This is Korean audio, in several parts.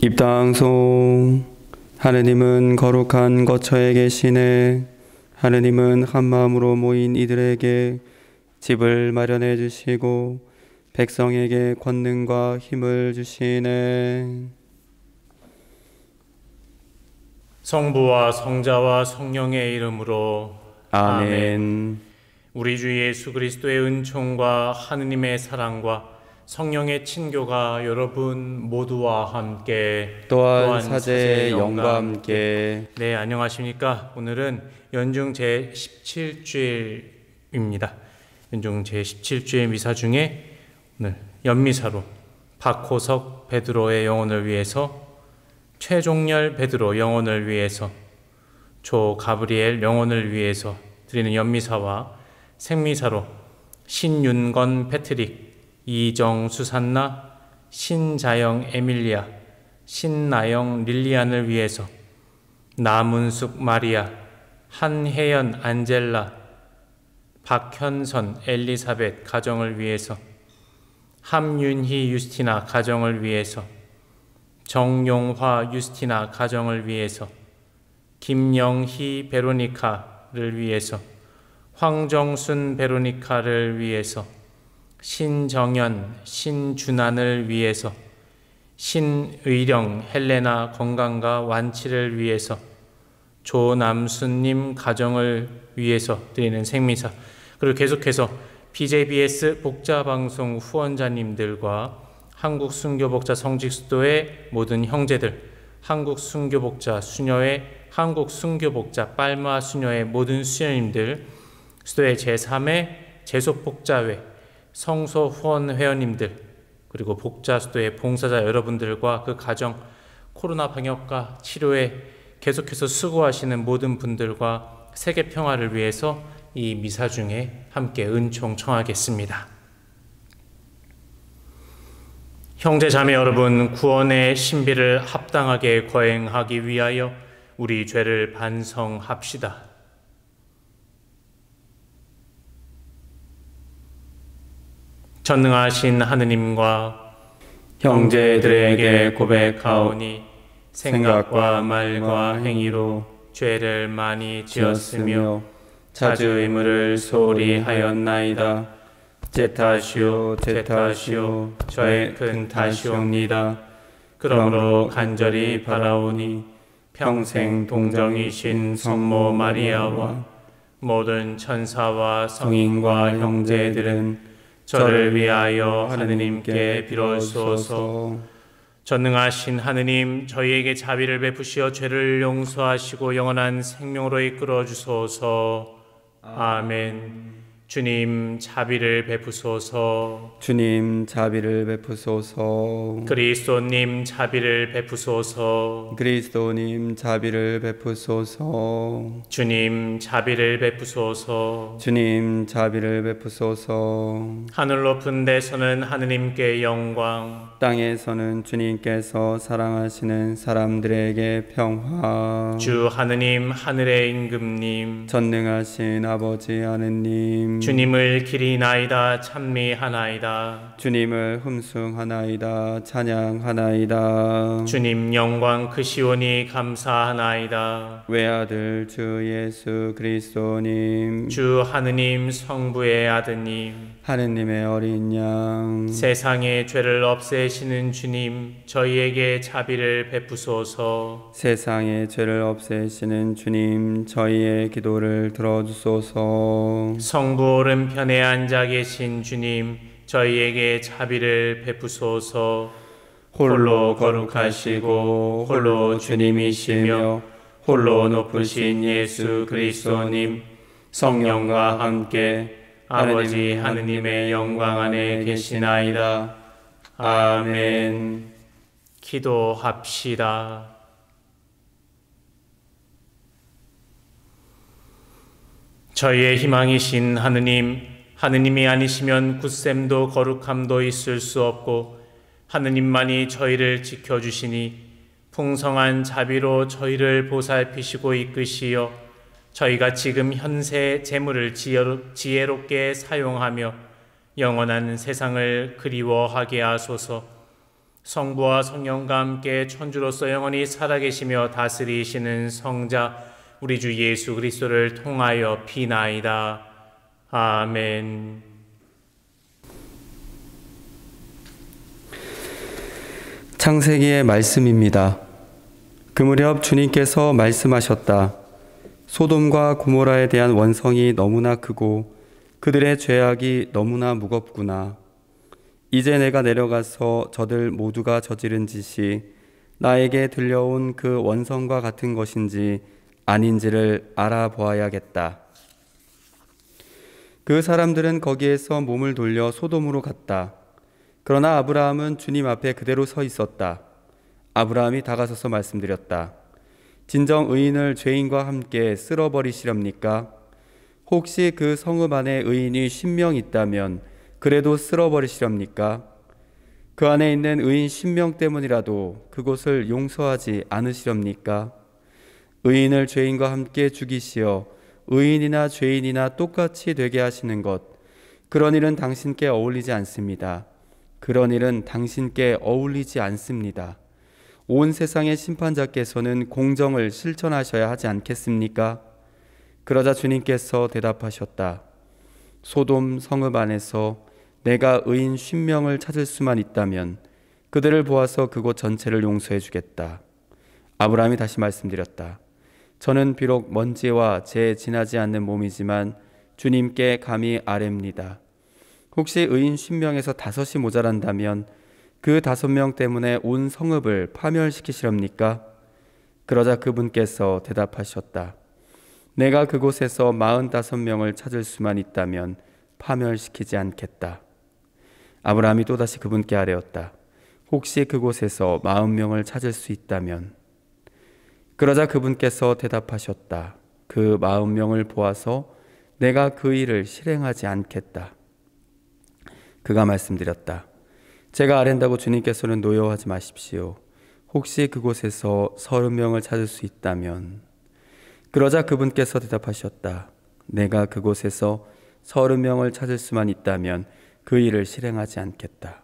입당송. 하느님은 거룩한 거처에 계시네. 하느님은 한 마음으로 모인 이들에게 집을 마련해 주시고 백성에게 권능과 힘을 주시네. 성부와 성자와 성령의 이름으로 아멘. 우리 주 예수 그리스도의 은총과 하느님의 사랑과 성령의 친교가 여러분 모두와 함께 또한 사제의 영과 함께. 네, 안녕하십니까. 오늘은 연중 제17주일입니다. 연중 제17주일 미사 중에 오늘 연미사로 박호석 베드로의 영혼을 위해서, 최종열 베드로 영혼을 위해서, 조 가브리엘 영혼을 위해서 드리는 연미사와 생미사로 신윤건 패트릭, 이정 수산나, 신자영 에밀리아, 신나영 릴리안을 위해서, 나문숙 마리아, 한혜연 안젤라, 박현선 엘리사벳 가정을 위해서, 함윤희 유스티나 가정을 위해서, 정용화 유스티나 가정을 위해서, 김영희 베로니카를 위해서, 황정순 베로니카를 위해서, 신정연 신준환을 위해서, 신의령 헬레나 건강과 완치를 위해서, 조남순님 가정을 위해서 드리는 생미사, 그리고 계속해서 BJBS 복자방송 후원자님들과 한국순교복자 성직수도의 모든 형제들, 한국순교복자 수녀회, 한국순교복자 빨마 수녀회 모든 수녀님들, 수도의 제3회 제속복자회 성소 후원 회원님들, 그리고 복자수도의 봉사자 여러분들과 그 가정, 코로나 방역과 치료에 계속해서 수고하시는 모든 분들과 세계 평화를 위해서 이 미사 중에 함께 은총 청하겠습니다. 형제 자매 여러분, 구원의 신비를 합당하게 거행하기 위하여 우리 죄를 반성합시다. 전능하신 하느님과 형제들에게 고백하오니 생각과 말과 행위로 죄를 많이 지었으며 자주 의무를 소홀히 하였나이다. 제 탓이요 저의 큰 탓이옵니다. 그러므로 간절히 바라오니 평생 동정이신 성모 마리아와 모든 천사와 성인과 형제들은 저를 위하여 하느님께 빌어주소서. 전능하신 하느님, 저희에게 자비를 베푸시어 죄를 용서하시고 영원한 생명으로 이끌어 주소서. 아멘. 주님 자비를 베푸소서. 주님 자비를 베푸소서. 그리스도님 자비를 베푸소서. 그리스도님 자비를 베푸소서. 주님 자비를 베푸소서. 주님 자비를 베푸소서. 하늘 높은 데서는 하느님께 영광, 땅에서는 주님께서 사랑하시는 사람들에게 평화. 주 하느님 하늘의 임금님, 전능하신 아버지 하느님, 주님을 기리나이다 찬미하나이다. 주님을 흠숭하나이다 찬양하나이다. 주님 영광 크시오니 감사하나이다. 외아들 주 예수 그리스도님, 주 하느님 성부의 아드님, 하느님의 어린 양, 세상의 죄를 없애시는 주님, 저희에게 자비를 베푸소서. 세상의 죄를 없애시는 주님, 저희의 기도를 들어주소서. 성부 오른편에 앉아 계신 주님, 저희에게 자비를 베푸소서. 홀로 거룩하시고 홀로 주님이시며 홀로 높으신 예수 그리스도님, 성령과 함께 아버지 하느님의 영광 안에 계시나이다. 아멘. 기도합시다. 저희의 희망이신 하느님, 하느님이 아니시면 굳셈도 거룩함도 있을 수 없고 하느님만이 저희를 지켜주시니 풍성한 자비로 저희를 보살피시고 이끄시어 저희가 지금 현세 재물을 지혜롭게 사용하며 영원한 세상을 그리워하게 하소서. 성부와 성령과 함께 천주로서 영원히 살아계시며 다스리시는 성자 우리 주 예수 그리스도를 통하여 비나이다. 아멘. 창세기의 말씀입니다. 그 무렵 주님께서 말씀하셨다. 소돔과 고모라에 대한 원성이 너무나 크고 그들의 죄악이 너무나 무겁구나. 이제 내가 내려가서 저들 모두가 저지른 짓이 나에게 들려온 그 원성과 같은 것인지 아닌지를 알아보아야겠다. 그 사람들은 거기에서 몸을 돌려 소돔으로 갔다. 그러나 아브라함은 주님 앞에 그대로 서 있었다. 아브라함이 다가서서 말씀드렸다. 진정 의인을 죄인과 함께 쓸어버리시렵니까? 혹시 그 성읍 안에 의인이 10명 있다면 그래도 쓸어버리시렵니까? 그 안에 있는 의인 10명 때문이라도 그곳을 용서하지 않으시렵니까? 의인을 죄인과 함께 죽이시어 의인이나 죄인이나 똑같이 되게 하시는 것, 그런 일은 당신께 어울리지 않습니다. 그런 일은 당신께 어울리지 않습니다. 온 세상의 심판자께서는 공정을 실천하셔야 하지 않겠습니까? 그러자 주님께서 대답하셨다. 소돔 성읍 안에서 내가 의인 10명을 찾을 수만 있다면 그들을 보아서 그곳 전체를 용서해 주겠다. 아브라함이 다시 말씀드렸다. 저는 비록 먼지와 재 지나지 않는 몸이지만 주님께 감히 아뢰입니다. 혹시 의인 10명에서 5이 모자란다면 그 5명 때문에 온 성읍을 파멸시키시렵니까? 그러자 그분께서 대답하셨다. 내가 그곳에서 45명을 찾을 수만 있다면 파멸시키지 않겠다. 아브라함이 또다시 그분께 아뢰었다. 혹시 그곳에서 40명을 찾을 수 있다면. 그러자 그분께서 대답하셨다. 그 40명을 보아서 내가 그 일을 실행하지 않겠다. 그가 말씀드렸다. 제가 아랜다고 주님께서는 노여워하지 마십시오. 혹시 그곳에서 30명을 찾을 수 있다면. 그러자 그분께서 대답하셨다. 내가 그곳에서 30명을 찾을 수만 있다면 그 일을 실행하지 않겠다.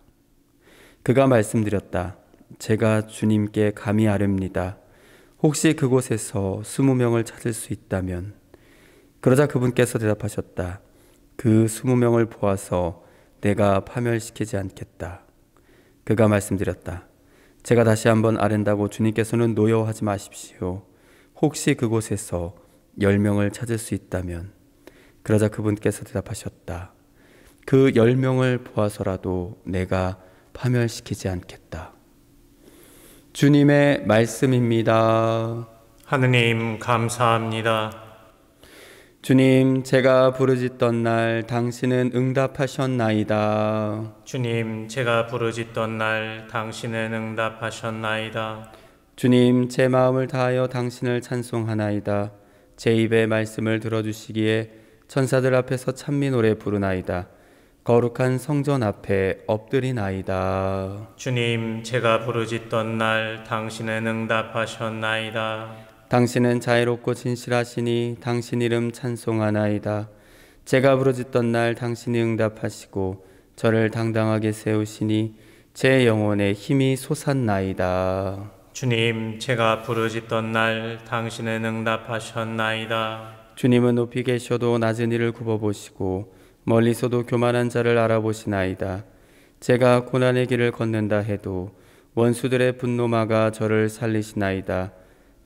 그가 말씀드렸다. 제가 주님께 감히 아뢰입니다. 혹시 그곳에서 20명을 찾을 수 있다면. 그러자 그분께서 대답하셨다. 그 20명을 보아서 내가 파멸시키지 않겠다. 그가 말씀드렸다. 제가 다시 한번 아랜다고 주님께서는 노여워하지 마십시오. 혹시 그곳에서 10명을 찾을 수 있다면. 그러자 그분께서 대답하셨다. 그 10명을 보아서라도 내가 파멸시키지 않겠다. 주님의 말씀입니다. 하느님 감사합니다. 주님, 제가 부르짖던 날 당신은 응답하셨나이다. 주님, 제가 부르짖던 날 당신은 응답하셨나이다. 주님, 제 마음을 다하여 당신을 찬송하나이다. 제 입의 말씀을 들어주시기에 천사들 앞에서 찬미 노래 부르나이다. 거룩한 성전 앞에 엎드리나이다. 주님, 제가 부르짖던 날 당신은 응답하셨나이다. 당신은 자애롭고 진실하시니 당신 이름 찬송하나이다. 제가 부르짖던 날 당신이 응답하시고 저를 당당하게 세우시니 제 영혼에 힘이 솟았나이다. 주님, 제가 부르짖던 날 당신은 응답하셨나이다. 주님은 높이 계셔도 낮은 이를 굽어보시고 멀리서도 교만한 자를 알아보시나이다. 제가 고난의 길을 걷는다 해도 원수들의 분노마가 저를 살리시나이다.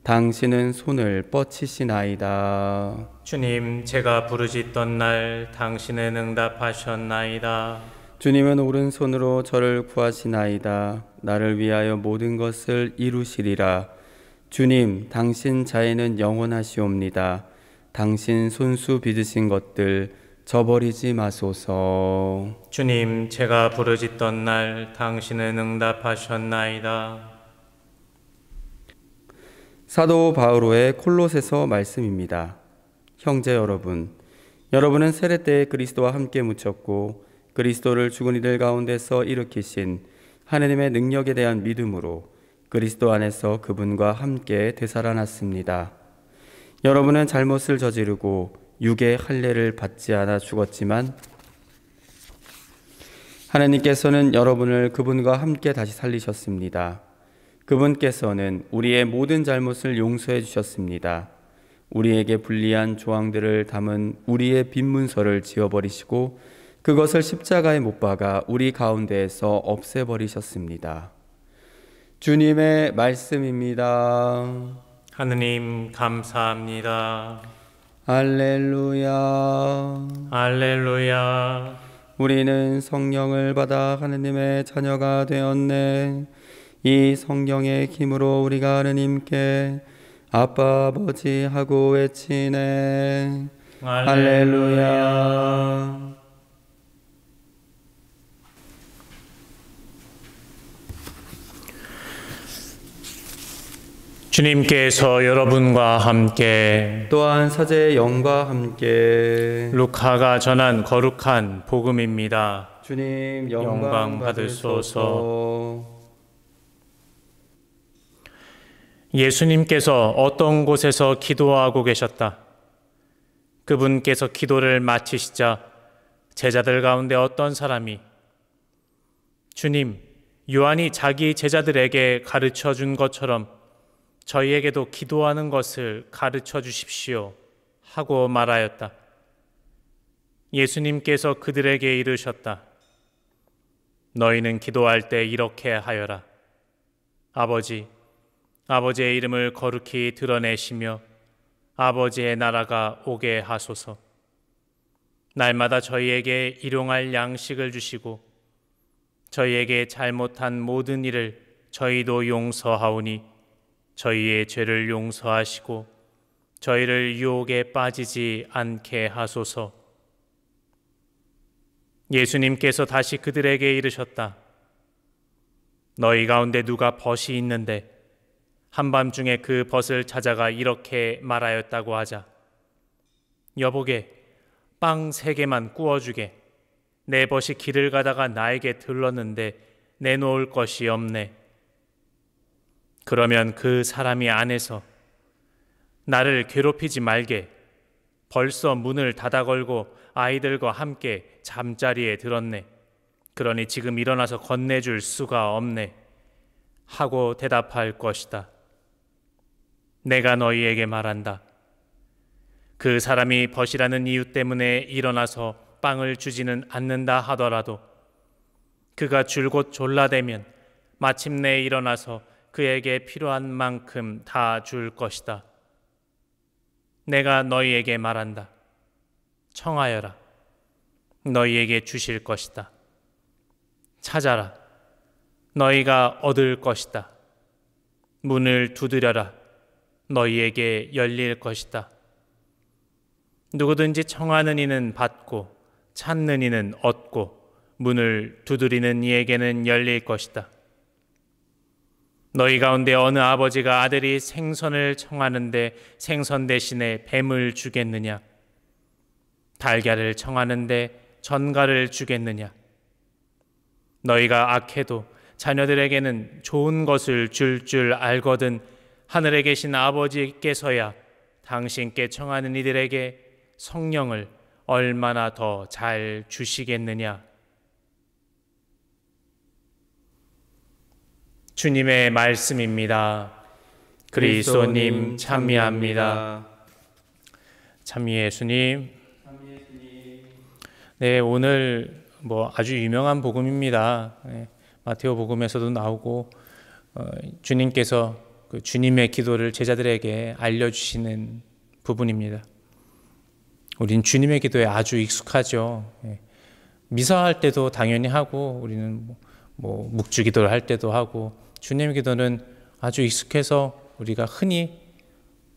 당신은 손을 뻗치시나이다. 주님, 제가 부르짖던 날 당신은 응답하셨나이다. 주님은 오른손으로 저를 구하시나이다. 나를 위하여 모든 것을 이루시리라. 주님, 당신 자애는 영원하시옵니다. 당신 손수 빚으신 것들 저버리지 마소서. 주님, 제가 부르짖던 날 당신은 응답하셨나이다. 사도 바오로의 콜로새서 말씀입니다. 형제 여러분, 여러분은 세례 때에 그리스도와 함께 묻혔고 그리스도를 죽은 이들 가운데서 일으키신 하느님의 능력에 대한 믿음으로 그리스도 안에서 그분과 함께 되살아났습니다. 여러분은 잘못을 저지르고 육의 할례를 받지 않아 죽었지만 하나님께서는 여러분을 그분과 함께 다시 살리셨습니다. 그분께서는 우리의 모든 잘못을 용서해 주셨습니다. 우리에게 불리한 조항들을 담은 우리의 빈 문서를 지워버리시고 그것을 십자가에 못 박아 우리 가운데에서 없애버리셨습니다. 주님의 말씀입니다. 하느님 감사합니다. 할렐루야. 할렐루야. 우리는 성령을 받아 하느님의 자녀가 되었네. 이 성령의 힘으로 우리가 하느님께 아빠 아버지 하고 외치네. 할렐루야. 주님께서 여러분과 함께 또한 사제의 영과 함께 루카가 전한 거룩한 복음입니다. 주님 영광 영광 받으소서. 받으소서. 예수님께서 어떤 곳에서 기도하고 계셨다. 그분께서 기도를 마치시자 제자들 가운데 어떤 사람이 주님, 요한이 자기 제자들에게 가르쳐 준 것처럼 저희에게도 기도하는 것을 가르쳐 주십시오 하고 말하였다. 예수님께서 그들에게 이르셨다. 너희는 기도할 때 이렇게 하여라. 아버지의 이름을 거룩히 드러내시며 아버지의 나라가 오게 하소서. 날마다 저희에게 일용할 양식을 주시고 저희에게 잘못한 모든 일을 저희도 용서하오니 저희의 죄를 용서하시고 저희를 유혹에 빠지지 않게 하소서. 예수님께서 다시 그들에게 이르셨다. 너희 가운데 누가 벗이 있는데 한밤중에 그 벗을 찾아가 이렇게 말하였다고 하자. 여보게, 빵 3개만 구워주게. 내 벗이 길을 가다가 나에게 들렀는데 내놓을 것이 없네. 그러면 그 사람이 안에서 나를 괴롭히지 말게. 벌써 문을 닫아 걸고 아이들과 함께 잠자리에 들었네. 그러니 지금 일어나서 건네줄 수가 없네. 하고 대답할 것이다. 내가 너희에게 말한다. 그 사람이 벗이라는 이유 때문에 일어나서 빵을 주지는 않는다 하더라도 그가 줄곧 졸라대면 마침내 일어나서 그에게 필요한 만큼 다 줄 것이다. 내가 너희에게 말한다. 청하여라. 너희에게 주실 것이다. 찾아라. 너희가 얻을 것이다. 문을 두드려라. 너희에게 열릴 것이다. 누구든지 청하는 이는 받고 찾는 이는 얻고 문을 두드리는 이에게는 열릴 것이다. 너희 가운데 어느 아버지가 아들이 생선을 청하는데 생선 대신에 뱀을 주겠느냐? 달걀을 청하는데 전갈을 주겠느냐? 너희가 악해도 자녀들에게는 좋은 것을 줄 알거든 하늘에 계신 아버지께서야 당신께 청하는 이들에게 성령을 얼마나 더 잘 주시겠느냐? 주님의 말씀입니다. 그리스도님 참미합니다. 참미 예수님. 네, 오늘 아주 유명한 복음입니다. 네, 마테오 복음에서도 나오고 주님께서 그 주님의 기도를 제자들에게 알려주시는 부분입니다. 우린 주님의 기도에 아주 익숙하죠. 미사할 때도 당연히 하고 우리는 묵주 기도를 할 때도 하고 주님의 기도는 아주 익숙해서 우리가 흔히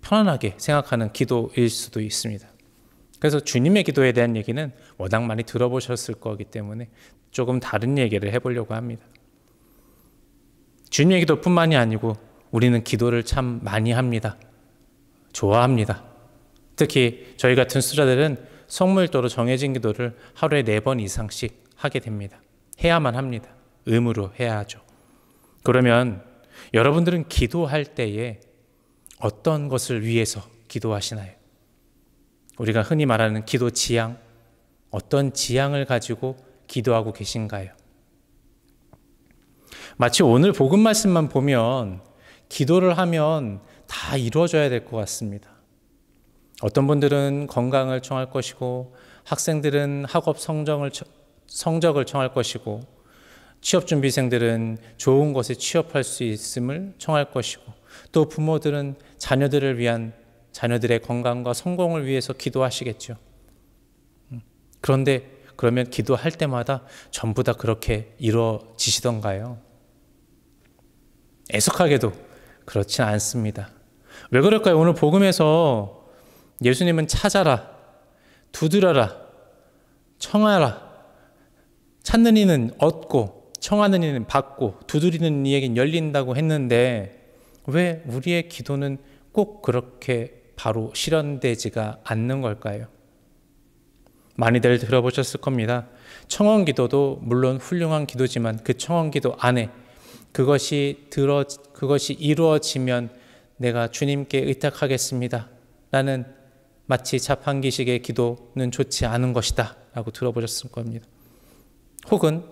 편안하게 생각하는 기도일 수도 있습니다. 그래서 주님의 기도에 대한 얘기는 워낙 많이 들어보셨을 거기 때문에 조금 다른 얘기를 해보려고 합니다. 주님의 기도뿐만이 아니고 우리는 기도를 참 많이 합니다. 좋아합니다. 특히 저희 같은 수자들은 성물도로 정해진 기도를 하루에 4번 이상씩 하게 됩니다. 해야만 합니다. 의무로 해야 하죠. 그러면 여러분들은 기도할 때에 어떤 것을 위해서 기도하시나요? 우리가 흔히 말하는 기도 지향, 어떤 지향을 가지고 기도하고 계신가요? 마치 오늘 복음 말씀만 보면 기도를 하면 다 이루어져야 될 것 같습니다. 어떤 분들은 건강을 청할 것이고, 학생들은 학업 성적을 청할 것이고, 취업준비생들은 좋은 곳에 취업할 수 있음을 청할 것이고, 또 부모들은 자녀들을 위한 자녀들의 건강과 성공을 위해서 기도하시겠죠. 그런데 그러면 기도할 때마다 전부 다 그렇게 이루어지시던가요? 애석하게도 그렇진 않습니다. 왜 그럴까요? 오늘 복음에서 예수님은 찾아라, 두드려라, 청하라, 찾는 이는 얻고 청하는 이는 받고 두드리는 이에겐 열린다고 했는데 왜 우리의 기도는 꼭 그렇게 바로 실현되지가 않는 걸까요? 많이들 들어보셨을 겁니다. 청원 기도도 물론 훌륭한 기도지만 그 청원 기도 안에 그것이 이루어지면 내가 주님께 의탁하겠습니다 라는 마치 자판기식의 기도는 좋지 않은 것이다 라고 들어보셨을 겁니다. 혹은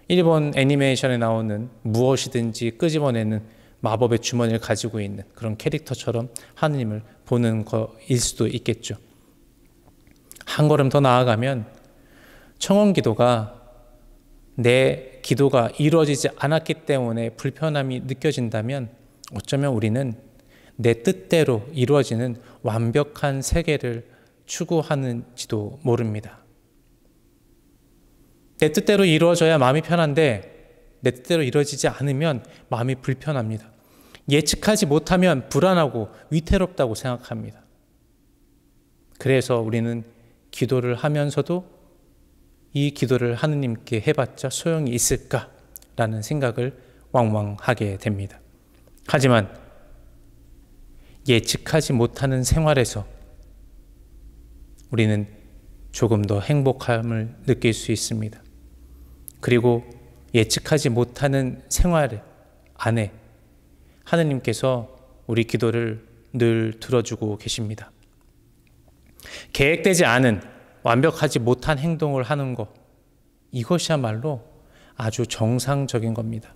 일본 애니메이션에 나오는 무엇이든지 끄집어내는 마법의 주머니를 가지고 있는 그런 캐릭터처럼 하느님을 보는 거일 수도 있겠죠. 한 걸음 더 나아가면 청원 기도가 내 기도가 이루어지지 않았기 때문에 불편함이 느껴진다면 어쩌면 우리는 내 뜻대로 이루어지는 완벽한 세계를 추구하는지도 모릅니다. 내 뜻대로 이루어져야 마음이 편한데 내 뜻대로 이루어지지 않으면 마음이 불편합니다. 예측하지 못하면 불안하고 위태롭다고 생각합니다. 그래서 우리는 기도를 하면서도 이 기도를 하느님께 해봤자 소용이 있을까라는 생각을 왕왕하게 됩니다. 하지만 예측하지 못하는 생활에서 우리는 조금 더 행복함을 느낄 수 있습니다. 그리고 예측하지 못하는 생활 안에 하느님께서 우리 기도를 늘 들어주고 계십니다. 계획되지 않은 완벽하지 못한 행동을 하는 것, 이것이야말로 아주 정상적인 겁니다.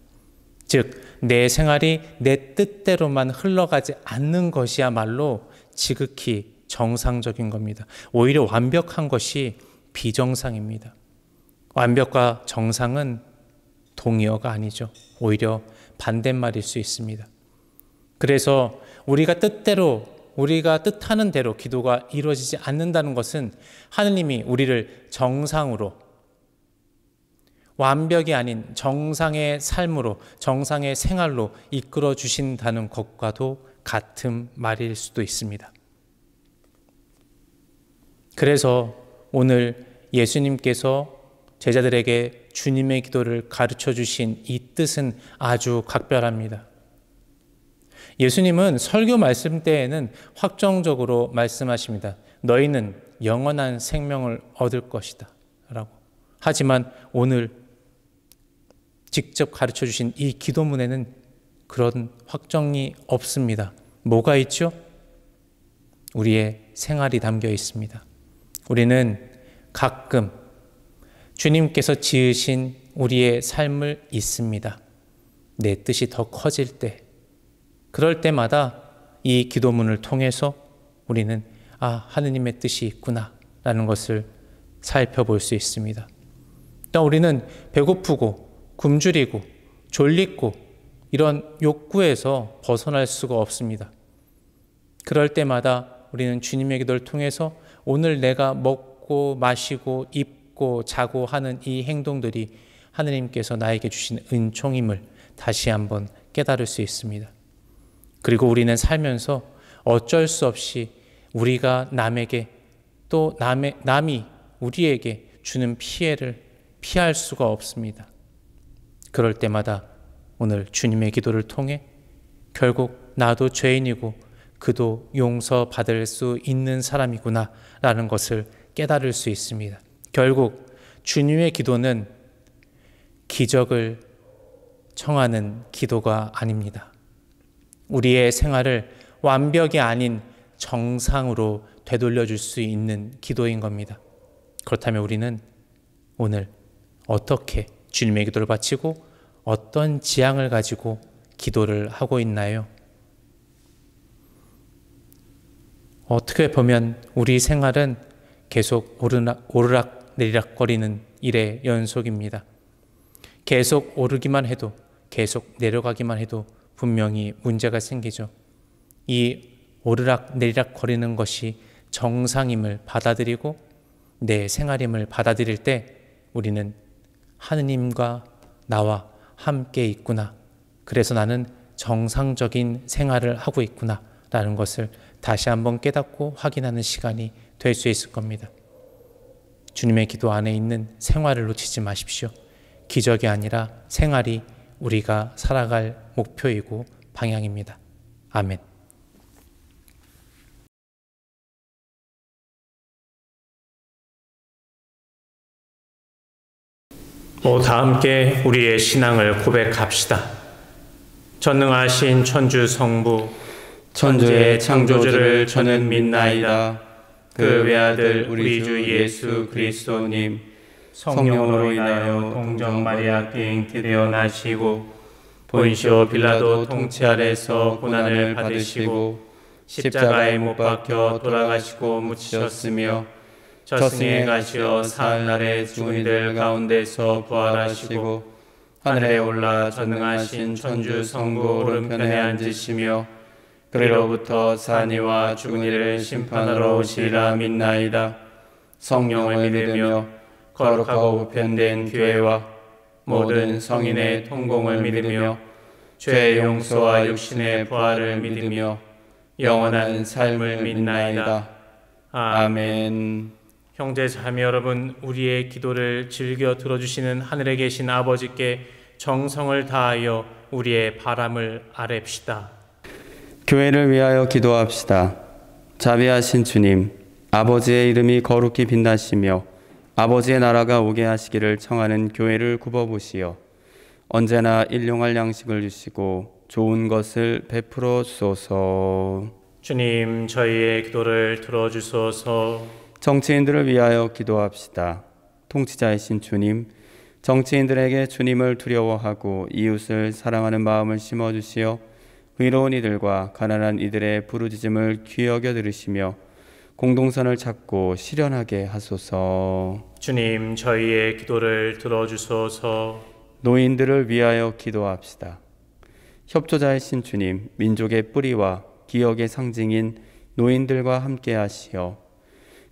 즉, 내 생활이 내 뜻대로만 흘러가지 않는 것이야말로 지극히 정상적인 겁니다. 오히려 완벽한 것이 비정상입니다. 완벽과 정상은 동의어가 아니죠. 오히려 반대말일 수 있습니다. 그래서 우리가 뜻하는 대로 기도가 이루어지지 않는다는 것은 하느님이 우리를 정상으로, 완벽이 아닌 정상의 삶으로, 정상의 생활로 이끌어 주신다는 것과도 같은 말일 수도 있습니다. 그래서 오늘 예수님께서 제자들에게 주님의 기도를 가르쳐 주신 이 뜻은 아주 각별합니다. 예수님은 설교 말씀 때에는 확정적으로 말씀하십니다. 너희는 영원한 생명을 얻을 것이다 라고. 하지만 오늘 직접 가르쳐 주신 이 기도문에는 그런 확정이 없습니다. 뭐가 있죠? 우리의 생활이 담겨 있습니다. 우리는 가끔 주님께서 지으신 우리의 삶을 잊습니다. 내 뜻이 더 커질 때, 그럴 때마다 이 기도문을 통해서 우리는 하느님의 뜻이 있구나 라는 것을 살펴볼 수 있습니다. 또 우리는 배고프고 굶주리고 졸리고 이런 욕구에서 벗어날 수가 없습니다. 그럴 때마다 우리는 주님의 기도를 통해서 오늘 내가 먹고 마시고 입고 자고 하는 이 행동들이 하느님께서 나에게 주신 은총임을 다시 한번 깨달을 수 있습니다. 그리고 우리는 살면서 어쩔 수 없이 우리가 남에게 또 남이 우리에게 주는 피해를 피할 수가 없습니다. 그럴 때마다 오늘 주님의 기도를 통해 결국 나도 죄인이고 그도 용서받을 수 있는 사람이구나 라는 것을 깨달을 수 있습니다. 결국 주님의 기도는 기적을 청하는 기도가 아닙니다. 우리의 생활을 완벽이 아닌 정상으로 되돌려 줄 수 있는 기도인 겁니다. 그렇다면 우리는 오늘 어떻게 주님의 기도를 바치고 어떤 지향을 가지고 기도를 하고 있나요? 어떻게 보면 우리 생활은 계속 오르락 내리락거리는 일의 연속입니다. 계속 오르기만 해도 계속 내려가기만 해도 분명히 문제가 생기죠. 이 오르락 내리락 거리는 것이 정상임을 받아들이고 내 생활임을 받아들일 때 우리는 하느님과 나와 함께 있구나. 그래서 나는 정상적인 생활을 하고 있구나 라는 것을 다시 한번 깨닫고 확인하는 시간이 될 수 있을 겁니다. 주님의 기도 안에 있는 생활을 놓치지 마십시오. 기적이 아니라 생활이 우리가 살아갈 목표이고 방향입니다. 아멘. 다 함께 우리의 신앙을 고백합시다. 전능하신 천주 성부, 천지의 창조주를 저는 믿나이다. 그 외아들 우리 주 예수 그리스도님, 성령으로 인하여 동정 마리아께 잉태되어 나시고 본시오 빌라도 통치 아래서 고난을 받으시고 십자가에 못 박혀 돌아가시고 묻히셨으며 저승에 가시어 사흘날에 죽은 이들 가운데서 부활하시고 하늘에 올라 전능하신 천주 성부 오른편에 앉으시며 그리로부터 산이와 죽은 이를 심판하러 오시리라 믿나이다. 성령을 믿으며 거룩하고 보편된 교회와 모든 성인의 통공을 믿으며 죄의 용서와 육신의 부활을 믿으며 영원한 삶을 믿나이다. 아멘. 형제 자매 여러분, 우리의 기도를 즐겨 들어주시는 하늘에 계신 아버지께 정성을 다하여 우리의 바람을 아뢰읍시다. 교회를 위하여 기도합시다. 자비하신 주님, 아버지의 이름이 거룩히 빛나시며 아버지의 나라가 오게 하시기를 청하는 교회를 굽어보시어 언제나 일용할 양식을 주시고 좋은 것을 베풀어 주소서. 주님, 저희의 기도를 들어주소서. 정치인들을 위하여 기도합시다. 통치자이신 주님, 정치인들에게 주님을 두려워하고 이웃을 사랑하는 마음을 심어주시어 의로운 이들과 가난한 이들의 부르짖음을 귀 여겨 들으시며 공동선을 찾고 실현하게 하소서. 주님, 저희의 기도를 들어주소서. 노인들을 위하여 기도합시다. 협조자이신 주님, 민족의 뿌리와 기억의 상징인 노인들과 함께 하시어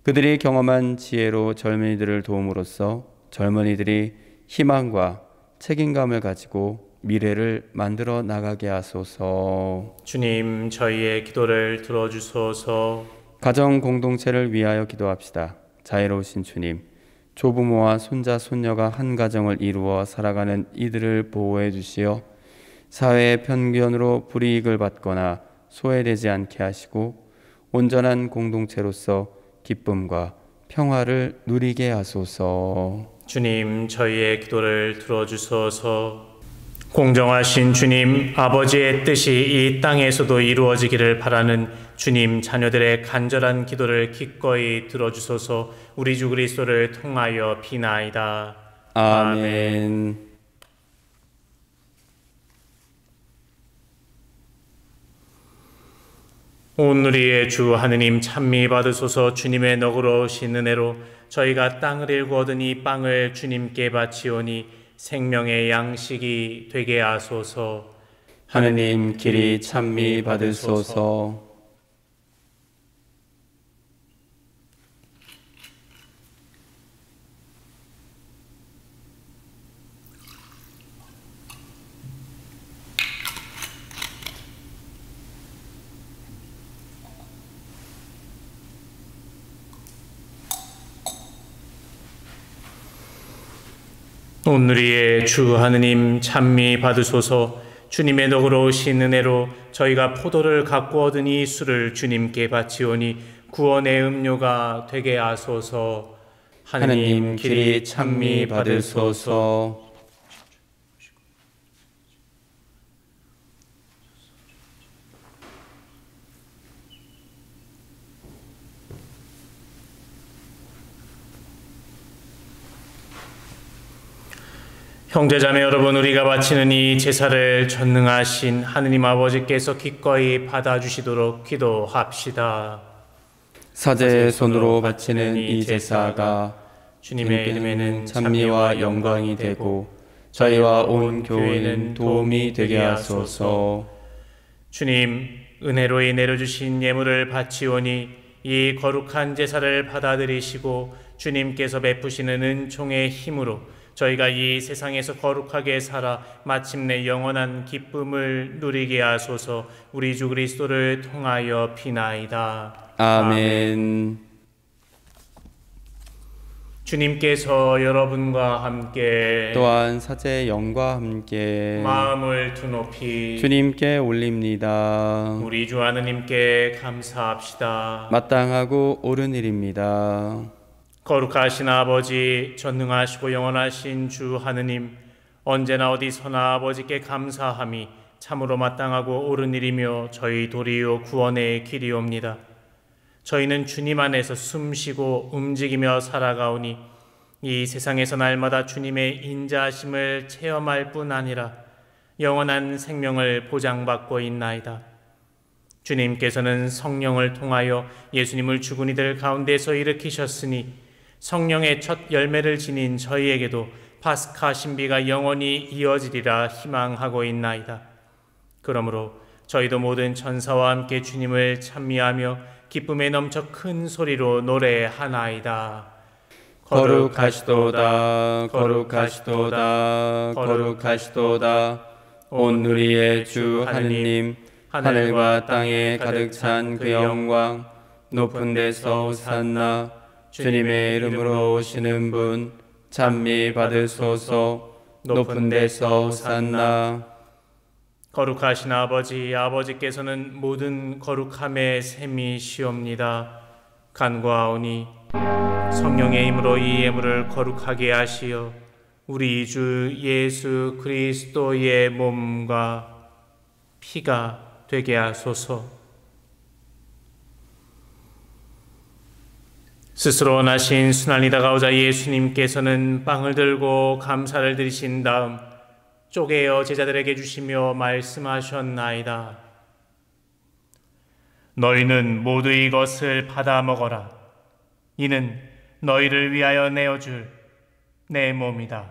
그들이 경험한 지혜로 젊은이들을 도움으로써 젊은이들이 희망과 책임감을 가지고 미래를 만들어 나가게 하소서. 주님, 저희의 기도를 들어주소서. 가정 공동체를 위하여 기도합시다. 자애로우신 주님, 조부모와 손자 손녀가 한 가정을 이루어 살아가는 이들을 보호해 주시어 사회의 편견으로 불이익을 받거나 소외되지 않게 하시고 온전한 공동체로서 기쁨과 평화를 누리게 하소서. 주님, 저희의 기도를 들어주소서. 공정하신 주님, 아버지의 뜻이 이 땅에서도 이루어지기를 바라는 주님 자녀들의 간절한 기도를 기꺼이 들어주소서. 우리 주 그리스도를 통하여 비나이다. 아멘. 오늘의 주 하느님 찬미 받으소서. 주님의 너그러우신 은혜로 저희가 땅을 일구 얻은 이 빵을 주님께 바치오니 생명의 양식이 되게 하소서. 하느님 길이 찬미 받으소서. 오늘의 주 하느님 찬미 받으소서. 주님의 너그러우신 은혜로 저희가 포도를 갖고 얻은 이 술을 주님께 바치오니 구원의 음료가 되게 하소서. 하느님 길이 찬미 받으소서. 형제자매 여러분, 우리가 바치는 이 제사를 전능하신 하느님 아버지께서 기꺼이 받아주시도록 기도합시다. 사제의 손으로 바치는 이 제사가 주님의 이름에는 찬미와 영광이 되고 저희와 온 교회는 도움이 되게 하소서. 주님, 은혜로이 내려주신 예물을 바치오니 이 거룩한 제사를 받아들이시고 주님께서 베푸시는 은총의 힘으로 저희가 이 세상에서 거룩하게 살아 마침내 영원한 기쁨을 누리게 하소서. 우리 주 그리스도를 통하여 비나이다. 아멘. 주님께서 여러분과 함께 또한 사제의 영과 함께 마음을 두높이 주님께 올립니다. 우리 주 하느님께 감사합시다. 마땅하고 옳은 일입니다. 거룩하신 아버지, 전능하시고 영원하신 주 하느님, 언제나 어디서나 아버지께 감사함이 참으로 마땅하고 옳은 일이며 저희 도리요 구원의 길이옵니다. 저희는 주님 안에서 숨쉬고 움직이며 살아가오니 이 세상에서 날마다 주님의 인자하심을 체험할 뿐 아니라 영원한 생명을 보장받고 있나이다. 주님께서는 성령을 통하여 예수님을 죽은 이들 가운데서 일으키셨으니 성령의 첫 열매를 지닌 저희에게도 파스카 신비가 영원히 이어지리라 희망하고 있나이다. 그러므로 저희도 모든 천사와 함께 주님을 찬미하며 기쁨에 넘쳐 큰 소리로 노래하나이다. 거룩하시도다 거룩하시도다 거룩하시도다 온 누리의 주 하느님, 하늘과 땅에 가득 찬 그 영광, 높은 데서 호산나. 주님의 이름으로 오시는 분 찬미 받으소서. 높은 데서 호산나. 거룩하신 아버지, 아버지께서는 모든 거룩함의 셈이시옵니다. 간구하오니 성령의 힘으로 이 예물을 거룩하게 하시어 우리 주 예수 그리스도의 몸과 피가 되게 하소서. 스스로 원하신 순환이 다가오자 예수님께서는 빵을 들고 감사를 드리신 다음 쪼개어 제자들에게 주시며 말씀하셨나이다. 너희는 모두 이것을 받아 먹어라. 이는 너희를 위하여 내어줄 내 몸이다.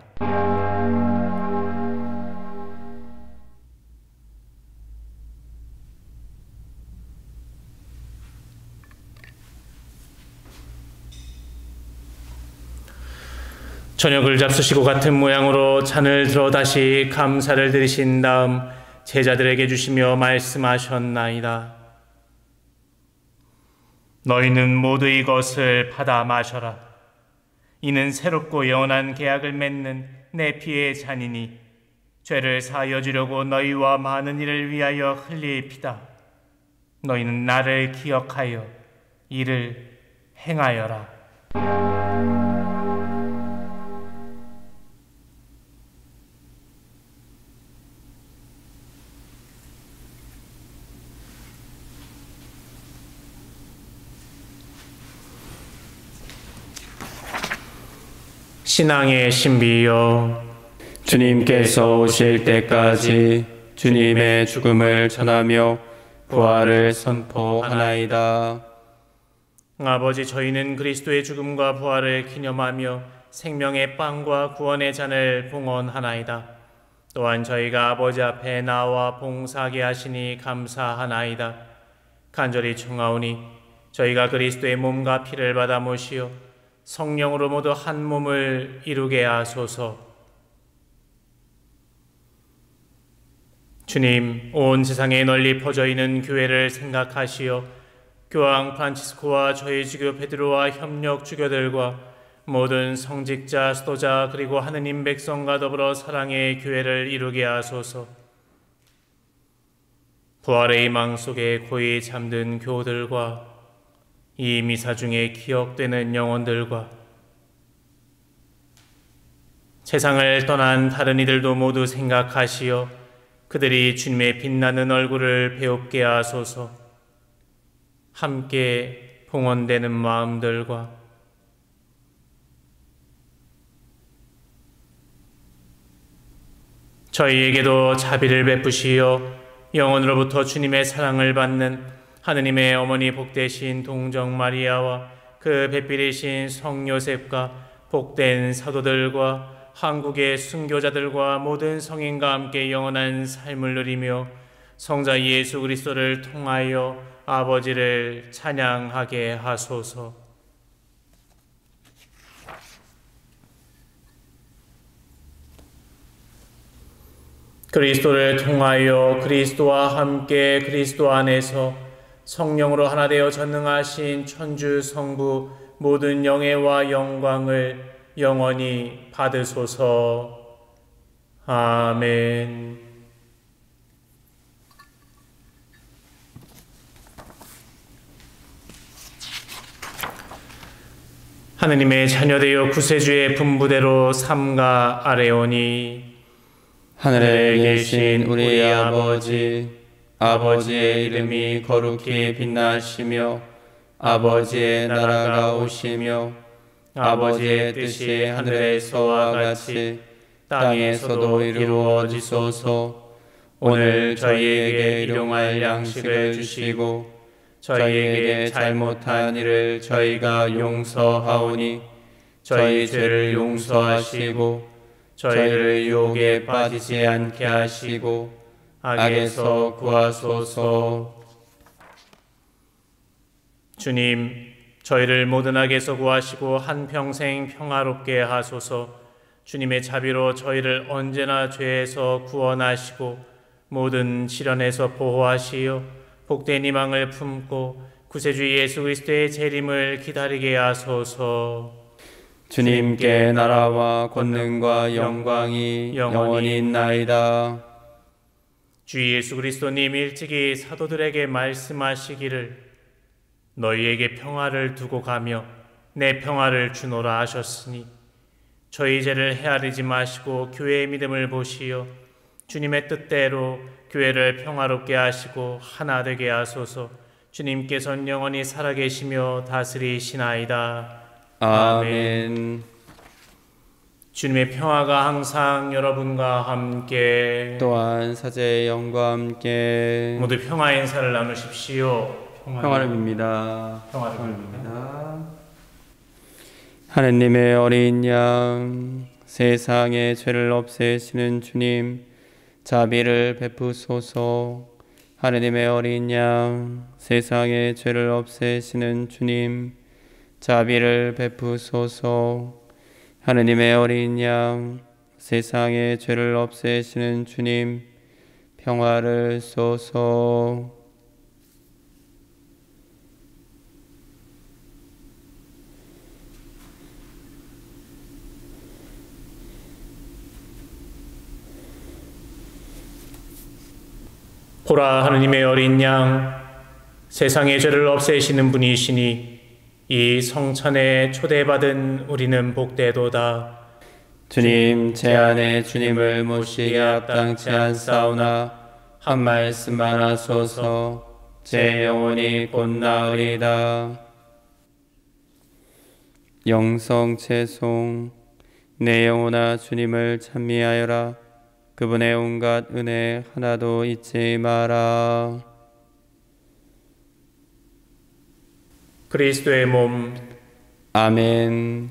저녁을 잡수시고 같은 모양으로 잔을 들어 다시 감사를 드리신 다음 제자들에게 주시며 말씀하셨나이다. 너희는 모두 이것을 받아 마셔라. 이는 새롭고 영원한 계약을 맺는 내 피의 잔이니 죄를 사하여 주려고 너희와 많은 이를 위하여 흘릴 피다. 너희는 나를 기억하여 이를 행하여라. 신앙의 신비여, 주님께서 오실 때까지 주님의 죽음을 전하며 부활을 선포하나이다. 아버지, 저희는 그리스도의 죽음과 부활을 기념하며 생명의 빵과 구원의 잔을 봉헌하나이다. 또한 저희가 아버지 앞에 나와 봉사하게 하시니 감사하나이다. 간절히 청하오니 저희가 그리스도의 몸과 피를 받아 모시어 성령으로 모두 한 몸을 이루게 하소서. 주님, 온 세상에 널리 퍼져 있는 교회를 생각하시어 교황 프란치스코와 저희 지교 베드로와 협력 주교들과 모든 성직자, 수도자 그리고 하느님 백성과 더불어 사랑의 교회를 이루게 하소서. 부활의 희망 속에 고이 잠든 교우들과 이 미사 중에 기억되는 영혼들과 세상을 떠난 다른 이들도 모두 생각하시어 그들이 주님의 빛나는 얼굴을 배웁게 하소서. 함께 봉헌되는 마음들과 저희에게도 자비를 베푸시어 영원으로부터 주님의 사랑을 받는 하느님의 어머니 복되신 동정 마리아와 그 배필이신 성 요셉과 복된 사도들과 한국의 순교자들과 모든 성인과 함께 영원한 삶을 누리며 성자 예수 그리스도를 통하여 아버지를 찬양하게 하소서. 그리스도를 통하여 그리스도와 함께 그리스도 안에서 성령으로 하나 되어 전능하신 천주 성부 모든 영예와 영광을 영원히 받으소서. 아멘. 하느님의 자녀되어 구세주의 분부대로 삼가 아뢰오니 하늘에 계신 우리 아버지, 아버지의 이름이 거룩히 빛나시며 아버지의 나라가 오시며 아버지의 뜻이 하늘에서와 같이 땅에서도 이루어지소서. 오늘 저희에게 일용할 양식을 주시고 저희에게 잘못한 일을 저희가 용서하오니 저희 죄를 용서하시고 저희를 유혹에 빠지지 않게 하시고 악에서 구하소서. 주님, 저희를 모든 악에서 구하시고 한평생 평화롭게 하소서. 주님의 자비로 저희를 언제나 죄에서 구원하시고 모든 시련에서 보호하시어 복된 희망을 품고 구세주 예수 그리스도의 재림을 기다리게 하소서. 주님께 나라와 권능과 영광이 영원히 있나이다. 주 예수 그리스도님 일찍이 사도들에게 말씀하시기를 너희에게 평화를 두고 가며 내 평화를 주노라 하셨으니 저희 죄를 헤아리지 마시고 교회의 믿음을 보시어 주님의 뜻대로 교회를 평화롭게 하시고 하나 되게 하소서. 주님께서는 영원히 살아계시며 다스리시나이다. 아멘. 주님의 평화가 항상 여러분과 함께 또한 사제의 영과 함께 모두 평화 인사를 나누십시오. 평화를 빕니다. 평화를 빕니다. 하느님의 어린 양, 세상의 죄를 없애시는 주님, 자비를 베푸소서. 하느님의 어린 양, 세상의 죄를 없애시는 주님, 자비를 베푸소서. 하느님의 어린 양, 세상의 죄를 없애시는 주님, 평화를 쏘소. 보라, 하느님의 어린 양, 세상의 죄를 없애시는 분이시니 이 성찬에 초대받은 우리는 복되도다. 주님, 제 안에 주님을 모시기에 합당치 않사오나 한 말씀만 하소서. 제 영혼이 곧 나으리다. 영성 채송. 내 영혼아 주님을 찬미하여라. 그분의 온갖 은혜 하나도 잊지 마라. 그리스도의 몸. 아멘.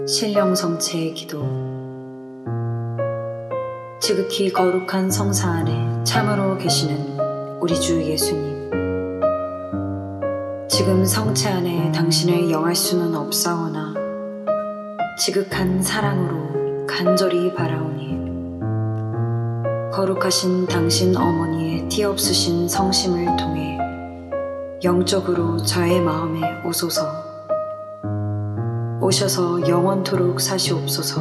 신령성체의 기도. 지극히 거룩한 성사 안에 참으로 계시는 우리 주 예수님, 지금 성체 안에 당신을 영할 수는 없사오나 지극한 사랑으로 간절히 바라오니 거룩하신 당신 어머니의 티없으신 성심을 통해 영적으로 저의 마음에 오소서. 오셔서 영원토록 사시옵소서.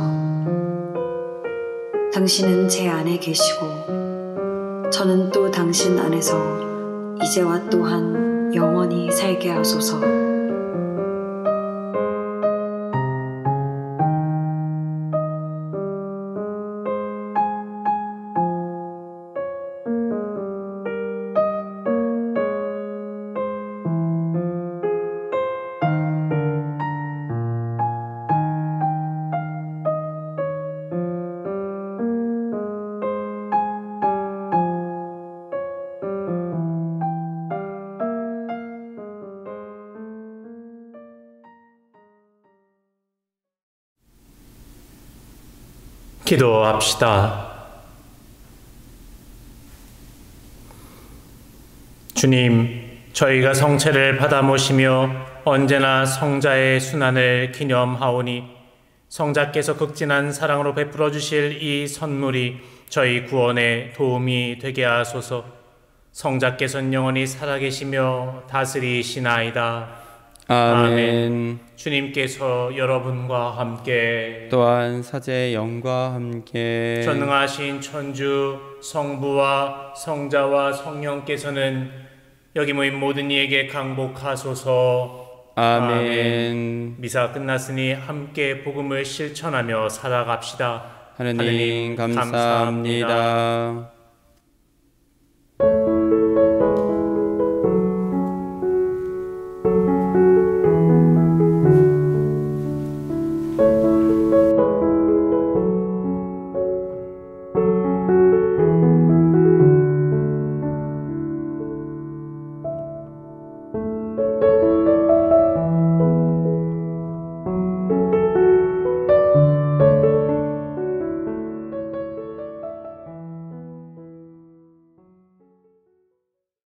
당신은 제 안에 계시고 저는 또 당신 안에서 이제와 또한 영원히 살게 하소서. 기도합시다. 주님, 저희가 성체를 받아 모시며 언제나 성자의 순환을 기념하오니 성자께서 극진한 사랑으로 베풀어 주실 이 선물이 저희 구원에 도움이 되게 하소서. 성자께서는 영원히 살아계시며 다스리시나이다. 아멘. 주님께서 여러분과 함께 또한 사제의 영과 함께 전능하신 천주 성부와 성자와 성령께서는 여기 모인 모든 이에게 강복하소서. 아멘. 미사 끝났으니 함께 복음을 실천하며 살아갑시다. 하느님 감사합니다.